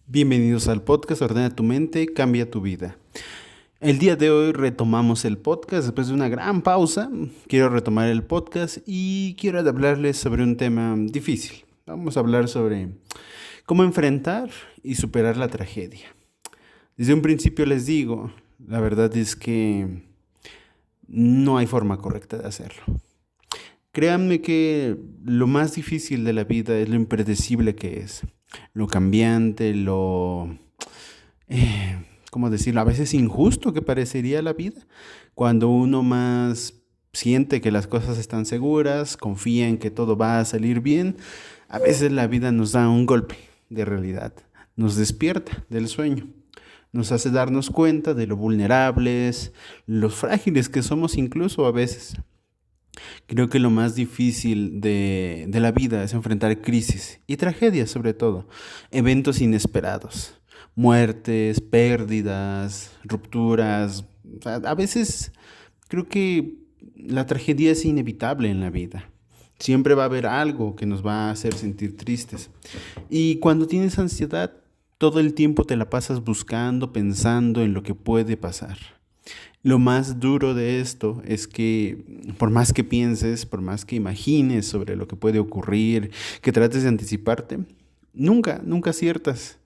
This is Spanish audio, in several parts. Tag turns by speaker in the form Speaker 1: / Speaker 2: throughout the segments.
Speaker 1: Bienvenidos al podcast Ordena tu mente, cambia tu vida. El día de hoy retomamos el podcast después de una gran pausa. Quiero retomar el podcast y quiero hablarles sobre un tema difícil. Vamos a hablar sobre cómo enfrentar y superar la tragedia. Desde un principio les digo, la verdad es que no hay forma correcta de hacerlo. Créanme que lo más difícil de la vida es lo impredecible que es, lo cambiante, ¿cómo decirlo? A veces injusto que parecería la vida. Cuando uno más siente que las cosas están seguras, confía en que todo va a salir bien, a veces la vida nos da un golpe de realidad, nos despierta del sueño. Nos hace darnos cuenta de lo vulnerables, los frágiles que somos incluso a veces. Creo que lo más difícil de la vida es enfrentar crisis y tragedias sobre todo, eventos inesperados, muertes, pérdidas, rupturas. O sea, a veces creo que la tragedia es inevitable en la vida. Siempre va a haber algo que nos va a hacer sentir tristes. Y cuando tienes ansiedad, todo el tiempo te la pasas buscando, pensando en lo que puede pasar. Lo más duro de esto es que por más que pienses, por más que imagines sobre lo que puede ocurrir, que trates de anticiparte, nunca aciertas.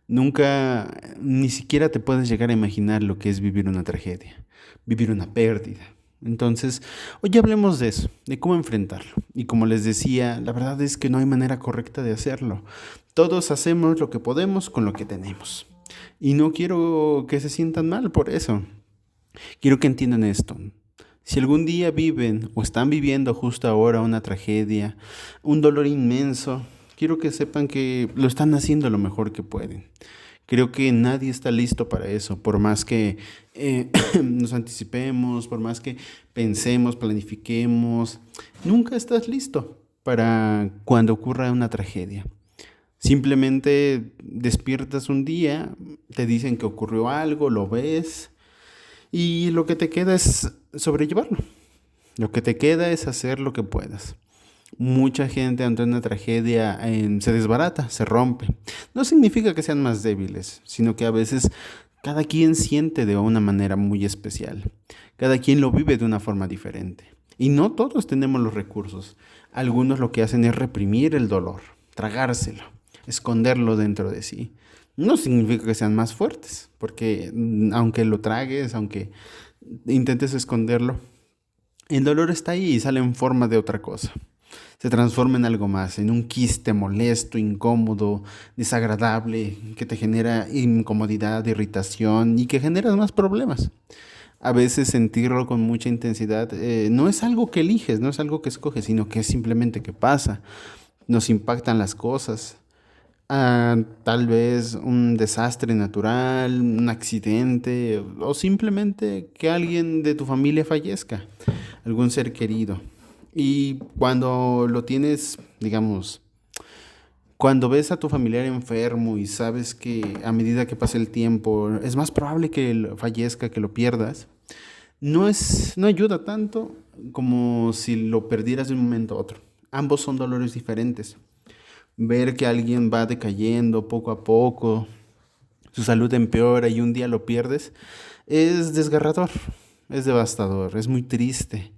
Speaker 1: Nunca, ni siquiera te puedes llegar a imaginar lo que es vivir una tragedia, vivir una pérdida. Entonces, hoy hablemos de eso, de cómo enfrentarlo. Y como les decía, la verdad es que no hay manera correcta de hacerlo. Todos hacemos lo que podemos con lo que tenemos. Y no quiero que se sientan mal por eso. Quiero que entiendan esto. Si algún día viven o están viviendo justo ahora una tragedia, un dolor inmenso, quiero que sepan que lo están haciendo lo mejor que pueden. Creo que nadie está listo para eso, por más que nos anticipemos, por más que pensemos, planifiquemos, nunca estás listo para cuando ocurra una tragedia. Simplemente despiertas un día, te dicen que ocurrió algo, lo ves y lo que te queda es sobrellevarlo. Lo que te queda es hacer lo que puedas. Mucha gente ante una tragedia se desbarata, se rompe. No significa que sean más débiles, sino que a veces cada quien siente de una manera muy especial. Cada quien lo vive de una forma diferente. Y no todos tenemos los recursos. Algunos lo que hacen es reprimir el dolor, tragárselo, esconderlo dentro de sí. No significa que sean más fuertes, porque aunque lo tragues, aunque intentes esconderlo, el dolor está ahí y sale en forma de otra cosa. Se transforma en algo más, en un quiste molesto, incómodo, desagradable, que te genera incomodidad, irritación y que genera más problemas. A veces sentirlo con mucha intensidad no es algo que eliges, no es algo que escoges, sino que es simplemente que pasa. Nos impactan las cosas. Tal vez un desastre natural, un accidente o simplemente que alguien de tu familia fallezca, algún ser querido. Y cuando lo tienes, digamos, cuando ves a tu familiar enfermo y sabes que a medida que pasa el tiempo es más probable que fallezca, que lo pierdas, no ayuda tanto como si lo perdieras de un momento a otro. Ambos son dolores diferentes. Ver que alguien va decayendo poco a poco, su salud empeora y un día lo pierdes, es desgarrador, es devastador, es muy triste,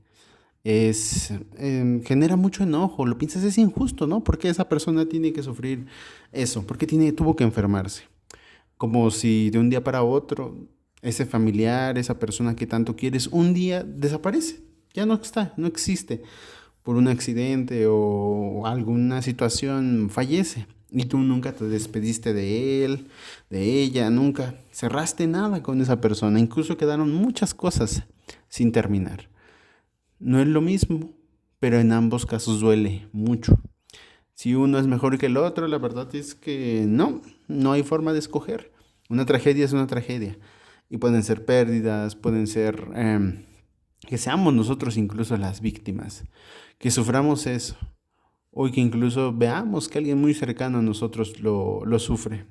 Speaker 1: genera mucho enojo, lo piensas es injusto, ¿no? ¿Por qué esa persona tiene que sufrir eso? ¿Por qué tuvo que enfermarse? Como si de un día para otro ese familiar, esa persona que tanto quieres, un día desaparece, ya no está, no existe por un accidente o alguna situación fallece y tú nunca te despediste de él, de ella, nunca cerraste nada con esa persona, incluso quedaron muchas cosas sin terminar. No es lo mismo, pero en ambos casos duele mucho. Si uno es mejor que el otro, la verdad es que no hay forma de escoger. Una tragedia es una tragedia y pueden ser pérdidas, pueden ser que seamos nosotros incluso las víctimas, que suframos eso, o que incluso veamos que alguien muy cercano a nosotros lo sufre.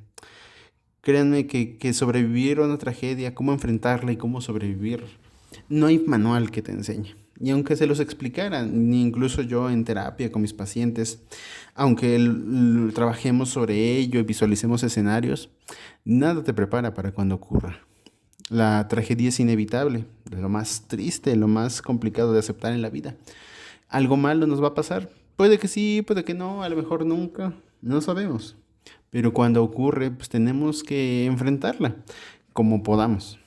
Speaker 1: Créanme que sobrevivir a una tragedia, cómo enfrentarla y cómo sobrevivir, no hay manual que te enseñe. Y aunque se los explicaran, incluso yo en terapia con mis pacientes, aunque trabajemos sobre ello y visualicemos escenarios, nada te prepara para cuando ocurra. La tragedia es inevitable, es lo más triste, lo más complicado de aceptar en la vida. Algo malo nos va a pasar. Puede que sí, puede que no, a lo mejor nunca, no sabemos. Pero cuando ocurre, pues tenemos que enfrentarla como podamos.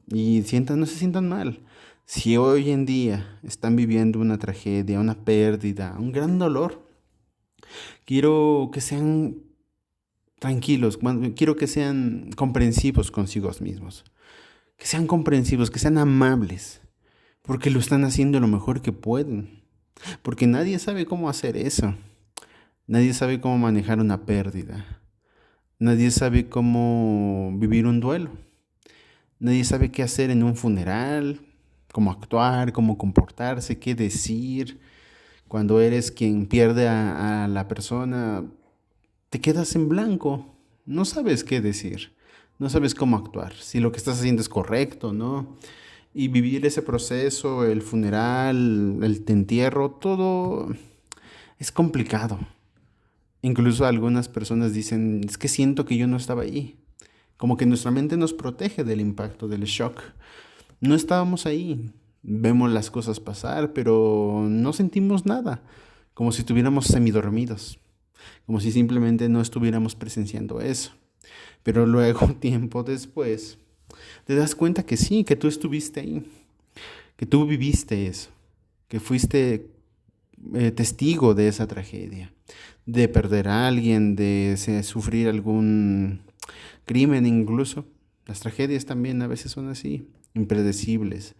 Speaker 1: Y no se sientan mal. Si hoy en día están viviendo una tragedia, una pérdida, un gran dolor, quiero que sean tranquilos, quiero que sean comprensivos consigo mismos, que sean comprensivos, que sean amables, porque lo están haciendo lo mejor que pueden, porque nadie sabe cómo hacer eso, nadie sabe cómo manejar una pérdida, nadie sabe cómo vivir un duelo, nadie sabe qué hacer en un funeral, cómo actuar, cómo comportarse, qué decir. Cuando eres quien pierde a la persona, te quedas en blanco, no sabes qué decir, no sabes cómo actuar, si lo que estás haciendo es correcto, ¿no? Y vivir ese proceso, el funeral, el entierro, todo es complicado. Incluso algunas personas dicen, es que siento que yo no estaba ahí. Como que nuestra mente nos protege del impacto, del shock. No estábamos ahí. Vemos las cosas pasar, pero no sentimos nada. Como si estuviéramos semidormidos. Como si simplemente no estuviéramos presenciando eso. Pero luego, tiempo después, te das cuenta que sí, que tú estuviste ahí, que tú viviste eso, que fuiste testigo de esa tragedia, de perder a alguien, de sufrir algún crimen incluso. Las tragedias también a veces son así, impredecibles,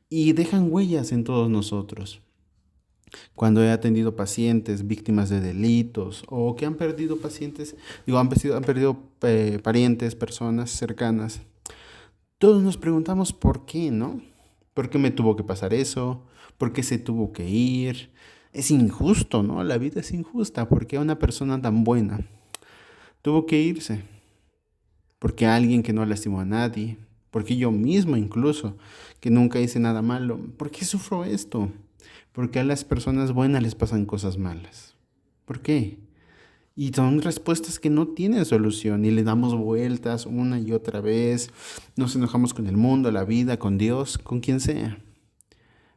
Speaker 1: y dejan huellas en todos nosotros. Cuando he atendido pacientes víctimas de delitos o que han perdido pacientes, han perdido parientes, personas cercanas, todos nos preguntamos por qué, ¿no? ¿Por qué me tuvo que pasar eso? ¿Por qué se tuvo que ir? Es injusto, ¿no? La vida es injusta. ¿Por qué una persona tan buena tuvo que irse? ¿Por qué alguien que no lastimó a nadie? ¿Por qué yo mismo incluso, que nunca hice nada malo? ¿Por qué sufro esto? ¿Por qué a las personas buenas les pasan cosas malas? ¿Por qué? Y son respuestas que no tienen solución y le damos vueltas una y otra vez. Nos enojamos con el mundo, la vida, con Dios, con quien sea.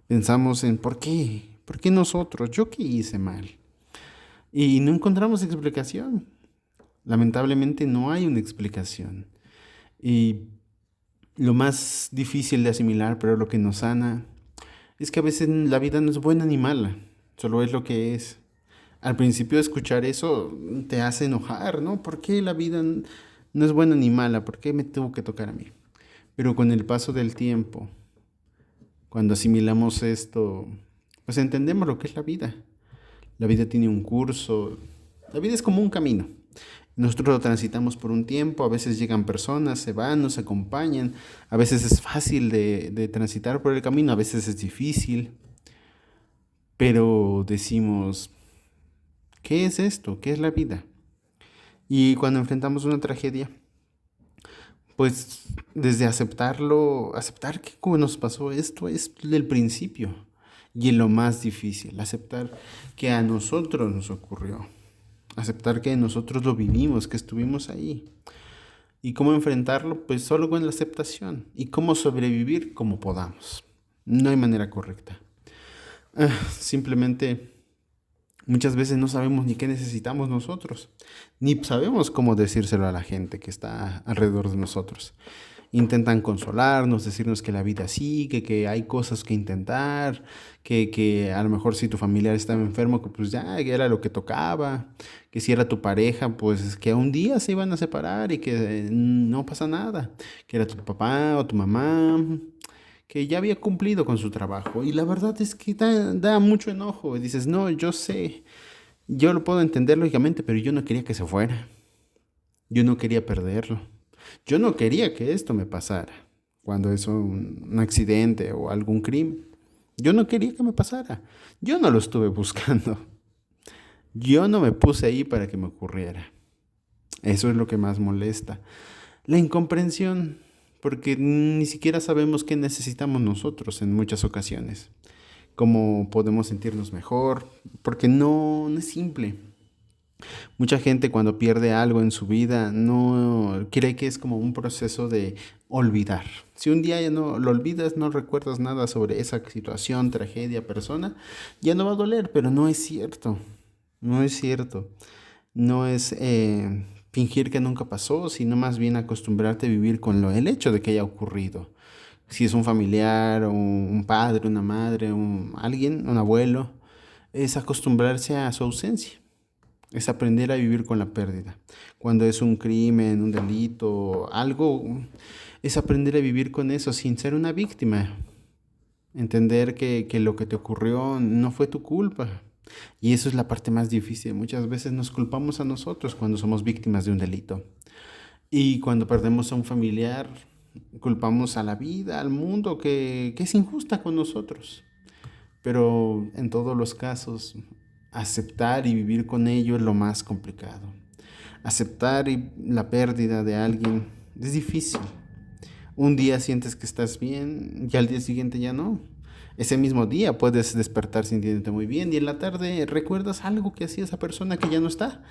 Speaker 1: Pensamos en ¿por qué? ¿Por qué nosotros? ¿Yo qué hice mal? Y no encontramos explicación. Lamentablemente no hay una explicación. Y lo más difícil de asimilar, pero lo que nos sana, es que a veces la vida no es buena ni mala, solo es lo que es. Al principio escuchar eso te hace enojar, ¿no? ¿Por qué la vida no es buena ni mala? ¿Por qué me tuvo que tocar a mí? Pero con el paso del tiempo, cuando asimilamos esto, pues entendemos lo que es la vida. La vida tiene un curso, la vida es como un camino. Nosotros lo transitamos por un tiempo, a veces llegan personas, se van, nos acompañan, a veces es fácil de transitar por el camino, a veces es difícil, pero decimos, ¿qué es esto? ¿Qué es la vida? Y cuando enfrentamos una tragedia, pues desde aceptarlo, aceptar que como nos pasó esto es el principio y lo más difícil, aceptar que a nosotros nos ocurrió, aceptar que nosotros lo vivimos, que estuvimos ahí. ¿Y cómo enfrentarlo? Pues solo con la aceptación. ¿Y cómo sobrevivir? Como podamos. No hay manera correcta. Simplemente muchas veces no sabemos ni qué necesitamos nosotros, ni sabemos cómo decírselo a la gente que está alrededor de nosotros. Intentan consolarnos, decirnos que la vida sigue, que hay cosas que intentar, que a lo mejor si tu familiar estaba enfermo, que pues ya era lo que tocaba, que si era tu pareja, pues que un día se iban a separar y que no pasa nada, que era tu papá o tu mamá, que ya había cumplido con su trabajo. Y la verdad es que da mucho enojo. Y dices, no, yo sé, yo lo puedo entender lógicamente, pero yo no quería que se fuera. Yo no quería perderlo. Yo no quería que esto me pasara cuando es un accidente o algún crimen. Yo no quería que me pasara. Yo no lo estuve buscando. Yo no me puse ahí para que me ocurriera. Eso es lo que más molesta. La incomprensión, porque ni siquiera sabemos qué necesitamos nosotros en muchas ocasiones. cómo podemos sentirnos mejor, porque no es simple. Mucha gente cuando pierde algo en su vida no cree que es como un proceso de olvidar. Si un día ya no lo olvidas, no recuerdas nada sobre esa situación, tragedia, persona, ya no va a doler, pero no es cierto. No es cierto. No es fingir que nunca pasó, sino más bien acostumbrarte a vivir con el hecho de que haya ocurrido. Si es un familiar, un padre, una madre, alguien, un abuelo, es acostumbrarse a su ausencia. Es aprender a vivir con la pérdida. Cuando es un crimen, un delito, algo, es aprender a vivir con eso sin ser una víctima. Entender que lo que te ocurrió no fue tu culpa. Y eso es la parte más difícil. Muchas veces nos culpamos a nosotros cuando somos víctimas de un delito. Y cuando perdemos a un familiar, culpamos a la vida, al mundo, que es injusta con nosotros. Pero en todos los casos, aceptar y vivir con ello es lo más complicado. Aceptar la pérdida de alguien es difícil. Un día sientes que estás bien y al día siguiente ya no. Ese mismo día puedes despertar sintiéndote muy bien y en la tarde recuerdas algo que hacía esa persona que ya no está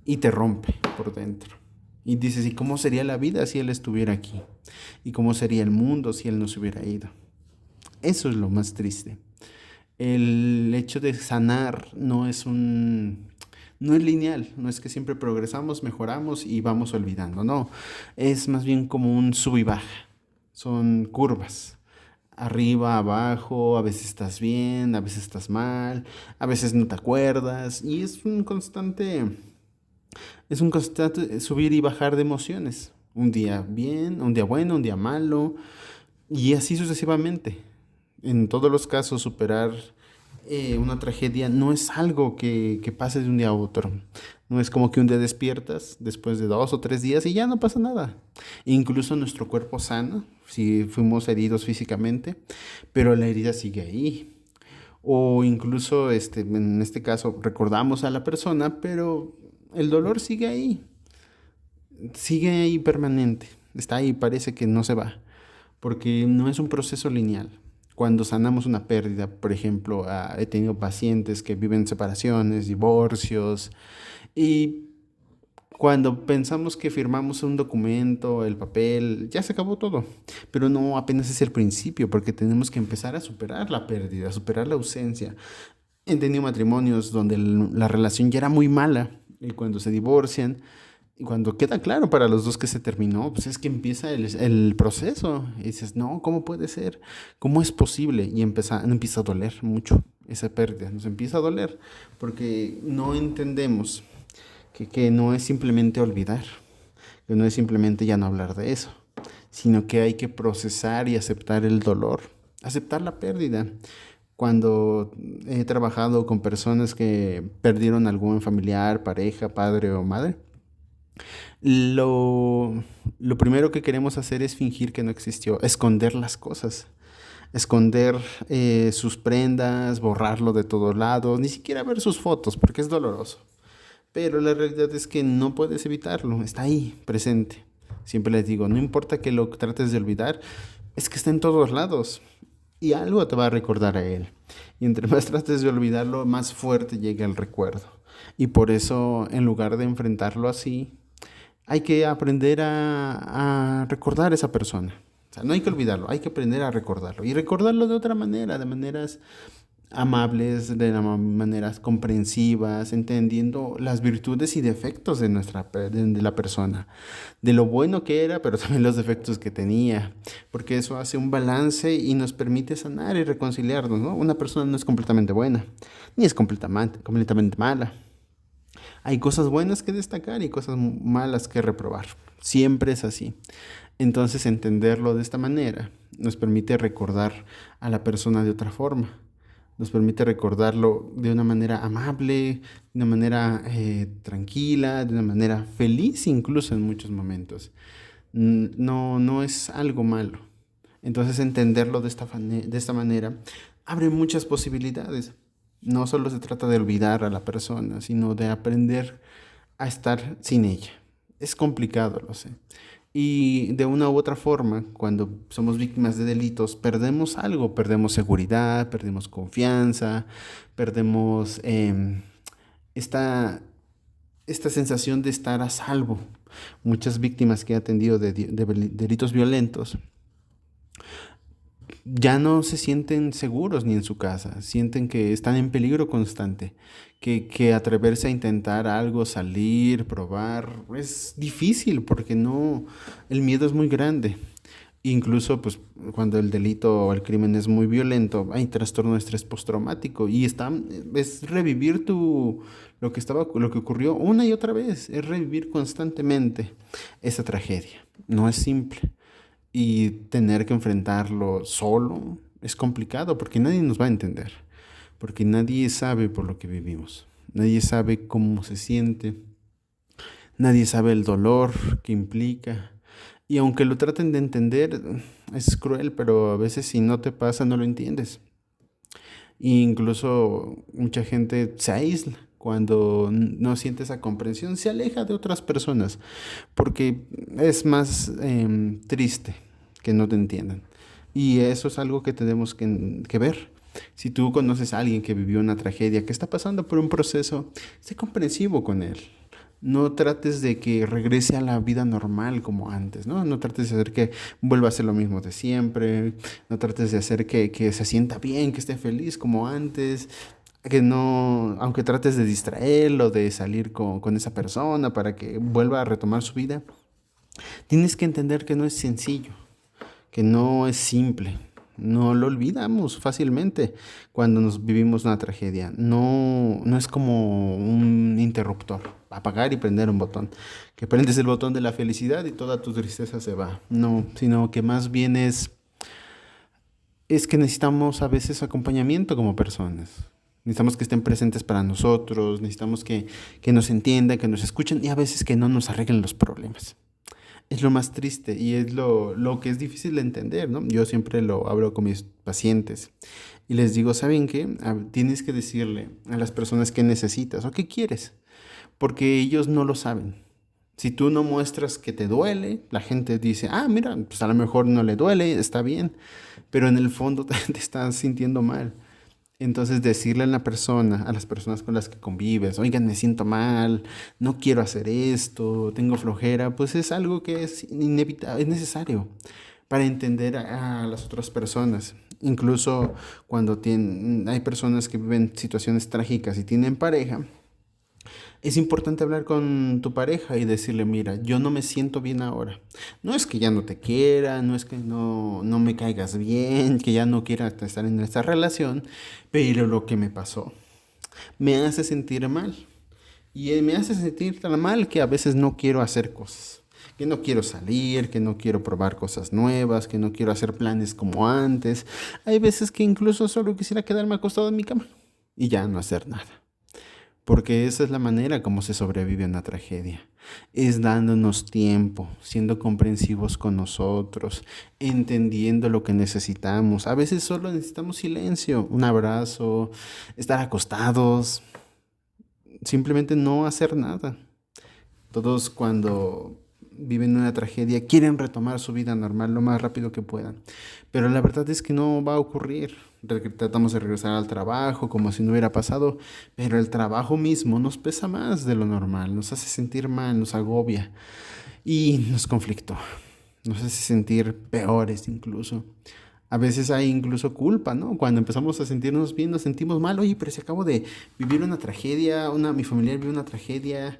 Speaker 1: y te rompe por dentro. Y dices, ¿y cómo sería la vida si él estuviera aquí? ¿Y cómo sería el mundo si él no se hubiera ido? Eso es lo más triste. El hecho de sanar no es lineal, no es que siempre progresamos, mejoramos y vamos olvidando, no, es más bien como un sub y baja, son curvas, arriba, abajo, a veces estás bien, a veces estás mal, a veces no te acuerdas y es un constante subir y bajar de emociones, un día bien, un día bueno, un día malo y así sucesivamente. En todos los casos, superar una tragedia no es algo que pase de un día a otro. No es como que un día despiertas después de 2 o 3 días y ya no pasa nada. Incluso nuestro cuerpo sana, si fuimos heridos físicamente, pero la herida sigue ahí. O incluso en este caso recordamos a la persona, pero el dolor sigue ahí permanente. Está ahí, parece que no se va porque no es un proceso lineal. Cuando sanamos una pérdida, por ejemplo, he tenido pacientes que viven separaciones, divorcios, y cuando pensamos que firmamos un documento, el papel, ya se acabó todo, pero no, apenas es el principio, porque tenemos que empezar a superar la pérdida, a superar la ausencia. He tenido matrimonios donde la relación ya era muy mala, y cuando se divorcian, y cuando queda claro para los dos que se terminó, pues es que empieza el proceso. Y dices, no, ¿cómo puede ser? ¿Cómo es posible? Y empieza a doler mucho esa pérdida. Nos empieza a doler porque no entendemos que no es simplemente olvidar, que no es simplemente ya no hablar de eso, sino que hay que procesar y aceptar el dolor, aceptar la pérdida. Cuando he trabajado con personas que perdieron algún familiar, pareja, padre o madre, lo primero que queremos hacer es fingir que no existió, esconder las cosas, esconder sus prendas, borrarlo de todos lados, ni siquiera ver sus fotos porque es doloroso. Pero la realidad es que no puedes evitarlo, está ahí, presente. Siempre les digo, no importa que lo trates de olvidar, es que está en todos lados y algo te va a recordar a él. Y entre más trates de olvidarlo, más fuerte llega el recuerdo. Y por eso, en lugar de enfrentarlo así, hay que aprender a recordar a esa persona. O sea, no hay que olvidarlo, hay que aprender a recordarlo. Y recordarlo de otra manera, de maneras amables, maneras comprensivas, entendiendo las virtudes y defectos de la persona, de lo bueno que era, pero también los defectos que tenía, porque eso hace un balance y nos permite sanar y reconciliarnos, ¿no? Una persona no es completamente buena, ni es completamente mala. Hay cosas buenas que destacar y cosas malas que reprobar. Siempre es así. Entonces, entenderlo de esta manera nos permite recordar a la persona de otra forma. Nos permite recordarlo de una manera amable, de una manera tranquila, de una manera feliz incluso en muchos momentos. No es algo malo. Entonces, entenderlo de esta manera abre muchas posibilidades. No solo se trata de olvidar a la persona, sino de aprender a estar sin ella. Es complicado, lo sé. Y de una u otra forma, cuando somos víctimas de delitos, perdemos algo, perdemos seguridad, perdemos confianza, perdemos esta, esta sensación de estar a salvo. Muchas víctimas que he atendido de delitos violentos ya no se sienten seguros ni en su casa, sienten que están en peligro constante, que atreverse a intentar algo, salir, probar, es difícil porque no, el miedo es muy grande. Incluso pues cuando el delito o el crimen es muy violento, hay trastorno de estrés postraumático y es revivir lo que ocurrió una y otra vez, es revivir constantemente esa tragedia. No es simple. Y tener que enfrentarlo solo es complicado porque nadie nos va a entender, porque nadie sabe por lo que vivimos, nadie sabe cómo se siente, nadie sabe el dolor que implica. Y aunque lo traten de entender, es cruel, pero a veces si no te pasa no lo entiendes. E incluso mucha gente se aísla cuando no siente esa comprensión, se aleja de otras personas, porque es más triste que no te entiendan. Y eso es algo que tenemos que ver. Si tú conoces a alguien que vivió una tragedia, que está pasando por un proceso, sé comprensivo con él. No trates de que regrese a la vida normal como antes, ¿no? No trates de hacer que vuelva a ser lo mismo de siempre. No trates de hacer que se sienta bien, que esté feliz como antes. Que no, aunque trates de distraerlo, de salir con esa persona para que vuelva a retomar su vida, tienes que entender que no es sencillo, que no es simple. No lo olvidamos fácilmente cuando nos vivimos una tragedia. No, no es como un interruptor, apagar y prender un botón. Que prendes el botón de la felicidad y toda tu tristeza se va. No, sino que más bien es que necesitamos a veces acompañamiento como personas. Necesitamos que estén presentes para nosotros, necesitamos que nos entiendan, que nos escuchen y a veces que no nos arreglen los problemas. Es lo más triste y es lo que es difícil de entender, ¿no? Yo siempre lo hablo con mis pacientes y les digo, ¿saben qué? Tienes que decirle a las personas qué necesitas o qué quieres, porque ellos no lo saben. Si tú no muestras que te duele, la gente dice, ah, mira, pues a lo mejor no le duele, está bien, pero en el fondo te estás sintiendo mal. Entonces decirle a la persona, a las personas con las que convives, oigan, me siento mal, no quiero hacer esto, tengo flojera, pues es algo que es inevitable, es necesario para entender a las otras personas. Incluso cuando hay personas que viven situaciones trágicas y tienen pareja, es importante hablar con tu pareja y decirle, mira, yo no me siento bien ahora. No es que ya no te quiera, no es que no me caigas bien, que ya no quiera estar en esta relación, pero lo que me pasó me hace sentir mal. Y me hace sentir tan mal que a veces no quiero hacer cosas. Que no quiero salir, que no quiero probar cosas nuevas, que no quiero hacer planes como antes. Hay veces que incluso solo quisiera quedarme acostado en mi cama y ya no hacer nada. Porque esa es la manera como se sobrevive a una tragedia. Es dándonos tiempo, siendo comprensivos con nosotros, entendiendo lo que necesitamos. A veces solo necesitamos silencio, un abrazo, estar acostados, simplemente no hacer nada. Todos cuando viven una tragedia quieren retomar su vida normal lo más rápido que puedan. Pero la verdad es que no va a ocurrir. Tratamos de regresar al trabajo como si no hubiera pasado, pero el trabajo mismo nos pesa más de lo normal, nos hace sentir mal, nos agobia y nos conflictúa, nos hace sentir peores incluso. A veces hay incluso culpa, ¿no? Cuando empezamos a sentirnos bien, nos sentimos mal. Oye, pero si acabo de vivir una tragedia, mi familiar vivió una tragedia,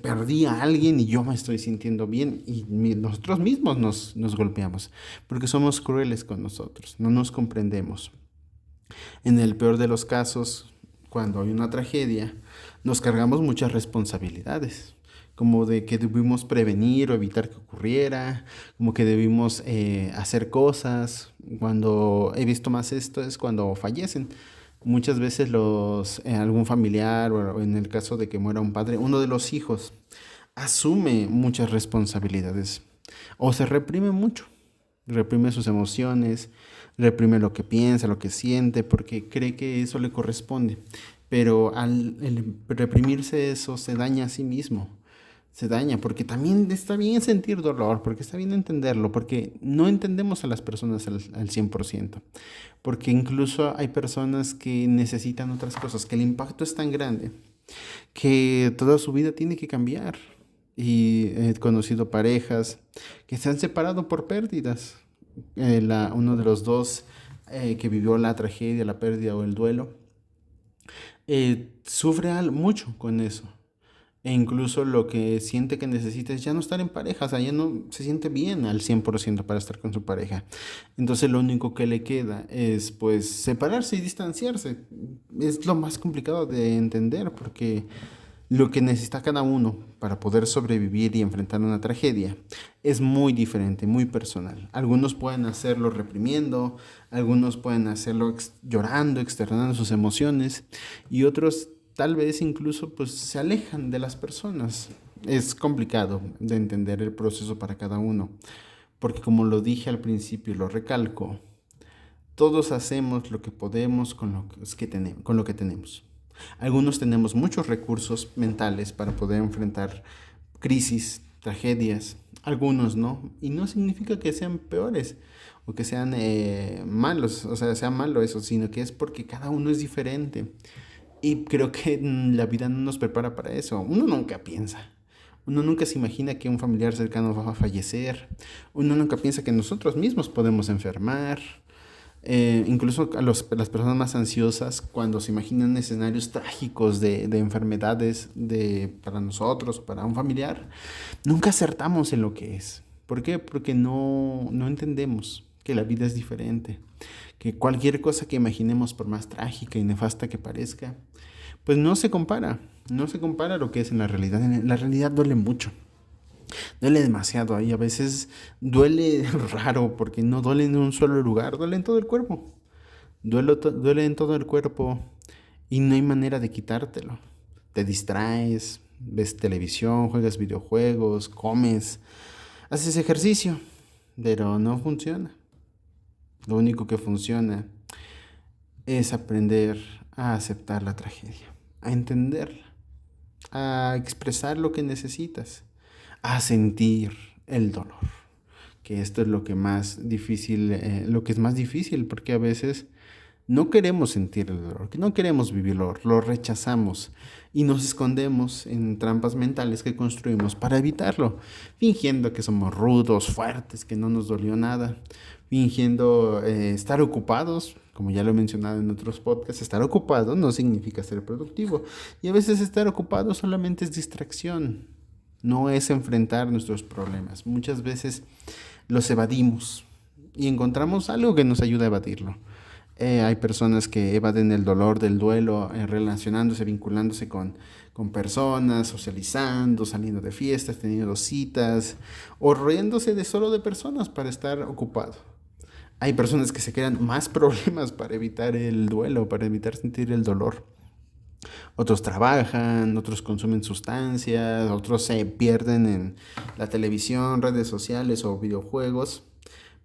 Speaker 1: perdí a alguien y yo me estoy sintiendo bien. Y nosotros mismos nos golpeamos, porque somos crueles con nosotros, no nos comprendemos. En el peor de los casos, cuando hay una tragedia, nos cargamos muchas responsabilidades, como de que debimos prevenir o evitar que ocurriera, como que debimos hacer cosas. Cuando he visto más esto es cuando fallecen. Muchas veces algún familiar o en el caso de que muera un padre, uno de los hijos asume muchas responsabilidades o se reprime mucho, reprime sus emociones, reprime lo que piensa, lo que siente, porque cree que eso le corresponde. Pero al el reprimirse eso se daña a sí mismo. se daña, porque también está bien sentir dolor, porque está bien entenderlo, porque no entendemos a las personas al 100%, porque incluso hay personas que necesitan otras cosas, que el impacto es tan grande que toda su vida tiene que cambiar. Y he conocido parejas que se han separado por pérdidas. Uno de los dos que vivió la tragedia, la pérdida o el duelo, sufre mucho con eso. E incluso lo que siente que necesita es ya no estar en pareja, o sea, ya no se siente bien al 100% para estar con su pareja. Entonces lo único que le queda es pues separarse y distanciarse. Es lo más complicado de entender porque lo que necesita cada uno para poder sobrevivir y enfrentar una tragedia es muy diferente, muy personal. Algunos pueden hacerlo reprimiendo, algunos pueden hacerlo llorando, externando sus emociones y otros tal vez incluso pues se alejan de las personas. Es complicado de entender el proceso para cada uno, porque como lo dije al principio y lo recalco, todos hacemos lo que podemos con lo que tenemos. Algunos tenemos muchos recursos mentales para poder enfrentar crisis, tragedias, algunos no, y no significa que sean peores o que sean malos, o sea, sea malo eso, sino que es porque cada uno es diferente. Y creo que la vida no nos prepara para eso. Uno nunca piensa. Uno nunca se imagina que un familiar cercano va a fallecer. Uno nunca piensa que nosotros mismos podemos enfermar. Incluso las personas más ansiosas, cuando se imaginan escenarios trágicos de enfermedades para nosotros, para un familiar, nunca acertamos en lo que es. ¿Por qué? Porque no entendemos que la vida es diferente, que cualquier cosa que imaginemos, por más trágica y nefasta que parezca, pues no se compara a lo que es en la realidad. En la realidad duele mucho. Duele demasiado ahí, a veces duele raro porque no duele en un solo lugar, duele en todo el cuerpo. Duele en todo el cuerpo y no hay manera de quitártelo. Te distraes, ves televisión, juegas videojuegos, comes, haces ejercicio, pero no funciona. Lo único que funciona es aprender a aceptar la tragedia, a entenderla, a expresar lo que necesitas, a sentir el dolor, que esto es lo que más difícil, lo que es más difícil, porque a veces no queremos sentir el dolor, que no queremos vivirlo, lo rechazamos y nos escondemos en trampas mentales que construimos para evitarlo, fingiendo que somos rudos, fuertes, que no nos dolió nada, fingiendo estar ocupados. Como ya lo he mencionado en otros podcasts, estar ocupado no significa ser productivo. Y a veces estar ocupado solamente es distracción, no es enfrentar nuestros problemas. Muchas veces los evadimos y encontramos algo que nos ayuda a evadirlo. Hay personas que evaden el dolor del duelo relacionándose, vinculándose con personas, socializando, saliendo de fiestas, teniendo citas o riéndose solo de personas para estar ocupado. Hay personas que se crean más problemas para evitar el duelo, para evitar sentir el dolor. Otros trabajan, otros consumen sustancias, otros se pierden en la televisión, redes sociales o videojuegos.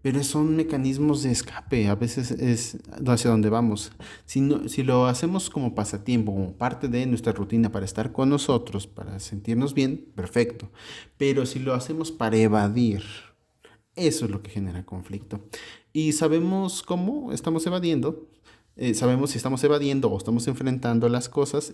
Speaker 1: Pero son mecanismos de escape, a veces es hacia donde vamos. Si lo hacemos como pasatiempo, como parte de nuestra rutina para estar con nosotros, para sentirnos bien, perfecto. Pero si lo hacemos para evadir, eso es lo que genera conflicto. Y sabemos cómo estamos evadiendo, sabemos si estamos evadiendo o estamos enfrentando las cosas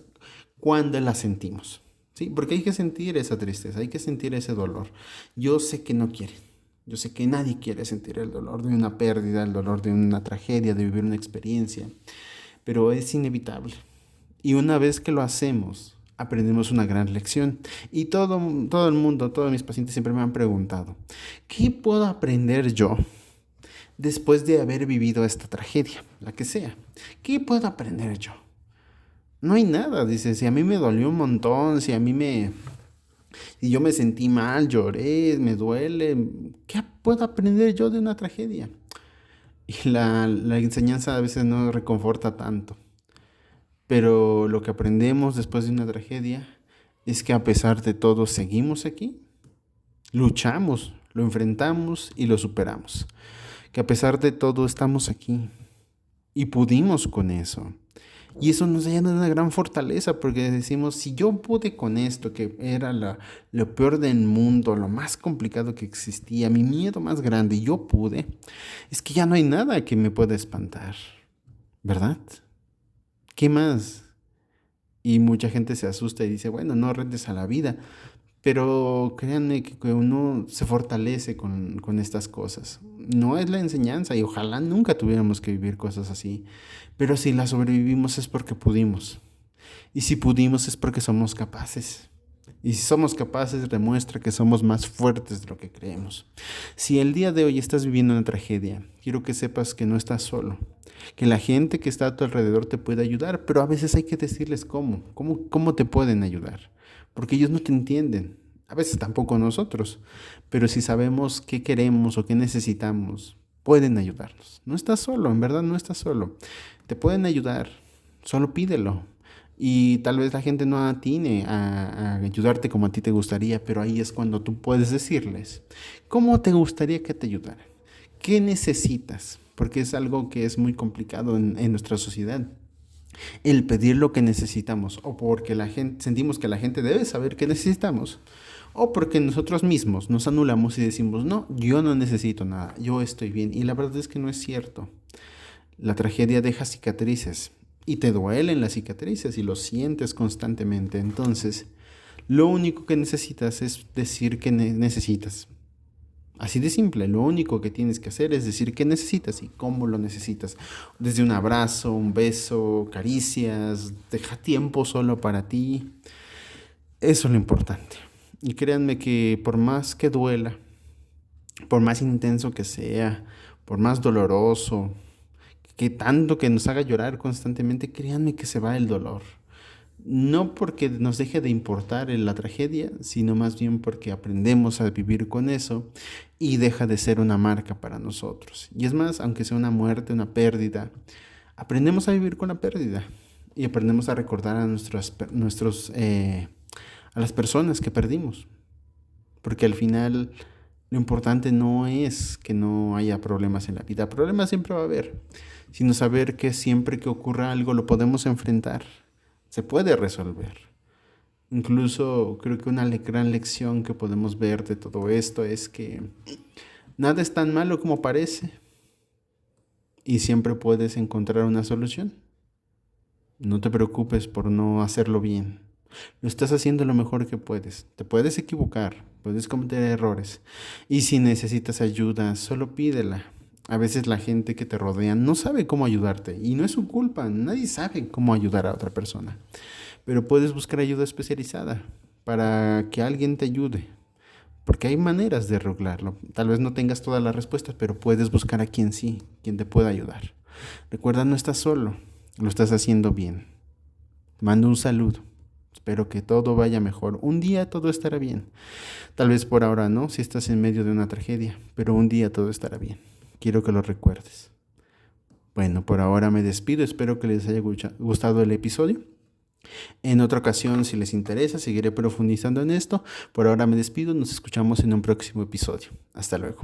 Speaker 1: cuando las sentimos. ¿Sí? Porque hay que sentir esa tristeza, hay que sentir ese dolor. Yo sé que no quieren. Yo sé que nadie quiere sentir el dolor de una pérdida, el dolor de una tragedia, de vivir una experiencia, pero es inevitable. Y una vez que lo hacemos, aprendemos una gran lección. Y todo el mundo, todos mis pacientes siempre me han preguntado, ¿qué puedo aprender yo después de haber vivido esta tragedia, la que sea? ¿Qué puedo aprender yo? No hay nada, dice, si a mí me dolió un montón, si yo me sentí mal, lloré, me duele, ¿qué puedo aprender yo de una tragedia? Y la enseñanza a veces no reconforta tanto. Pero lo que aprendemos después de una tragedia es que a pesar de todo seguimos aquí, luchamos, lo enfrentamos y lo superamos. Que a pesar de todo estamos aquí y pudimos con eso. Y eso nos llena de una gran fortaleza porque decimos, si yo pude con esto, que era lo peor del mundo, lo más complicado que existía, mi miedo más grande, yo pude, es que ya no hay nada que me pueda espantar, ¿verdad? ¿Qué más? Y mucha gente se asusta y dice, bueno, no rendes a la vida. Pero créanme que uno se fortalece con estas cosas. No es la enseñanza y ojalá nunca tuviéramos que vivir cosas así. Pero si las sobrevivimos es porque pudimos. Y si pudimos es porque somos capaces. Y si somos capaces demuestra que somos más fuertes de lo que creemos. Si el día de hoy estás viviendo una tragedia, quiero que sepas que no estás solo. Que la gente que está a tu alrededor te puede ayudar, pero a veces hay que decirles cómo te pueden ayudar. Porque ellos no te entienden. A veces tampoco nosotros. Pero si sabemos qué queremos o qué necesitamos, pueden ayudarnos. No estás solo, en verdad no estás solo. Te pueden ayudar. Solo pídelo. Y tal vez la gente no atine a ayudarte como a ti te gustaría, pero ahí es cuando tú puedes decirles, ¿cómo te gustaría que te ayudaran? ¿Qué necesitas? Porque es algo que es muy complicado en nuestra sociedad. El pedir lo que necesitamos, o porque la gente, sentimos que la gente debe saber qué necesitamos, o porque nosotros mismos nos anulamos y decimos, no, yo no necesito nada, yo estoy bien. Y la verdad es que no es cierto. La tragedia deja cicatrices y te duelen las cicatrices y lo sientes constantemente. Entonces, lo único que necesitas es decir que necesitas. Así de simple, lo único que tienes que hacer es decir qué necesitas y cómo lo necesitas. Desde un abrazo, un beso, caricias, deja tiempo solo para ti. Eso es lo importante. Y créanme que por más que duela, por más intenso que sea, por más doloroso, que tanto que nos haga llorar constantemente, créanme que se va el dolor. No porque nos deje de importar la tragedia, sino más bien porque aprendemos a vivir con eso y deja de ser una marca para nosotros. Y es más, aunque sea una muerte, una pérdida, aprendemos a vivir con la pérdida y aprendemos a recordar a a las personas que perdimos. Porque al final lo importante no es que no haya problemas en la vida. Problemas siempre va a haber, sino saber que siempre que ocurra algo lo podemos enfrentar. Se puede resolver. Incluso creo que una gran lección que podemos ver de todo esto es que nada es tan malo como parece y siempre puedes encontrar una solución. No te preocupes por no hacerlo bien. Lo estás haciendo lo mejor que puedes. Te puedes equivocar, puedes cometer errores. Y si necesitas ayuda, solo pídela. A veces la gente que te rodea no sabe cómo ayudarte y no es su culpa. Nadie sabe cómo ayudar a otra persona. Pero puedes buscar ayuda especializada para que alguien te ayude. Porque hay maneras de arreglarlo. Tal vez no tengas todas las respuestas, pero puedes buscar a quien sí, quien te pueda ayudar. Recuerda, no estás solo, lo estás haciendo bien. Te mando un saludo. Espero que todo vaya mejor. Un día todo estará bien. Tal vez por ahora no, si estás en medio de una tragedia, pero un día todo estará bien. Quiero que lo recuerdes. Bueno, por ahora me despido. Espero que les haya gustado el episodio. En otra ocasión, si les interesa, seguiré profundizando en esto. Por ahora me despido. Nos escuchamos en un próximo episodio. Hasta luego.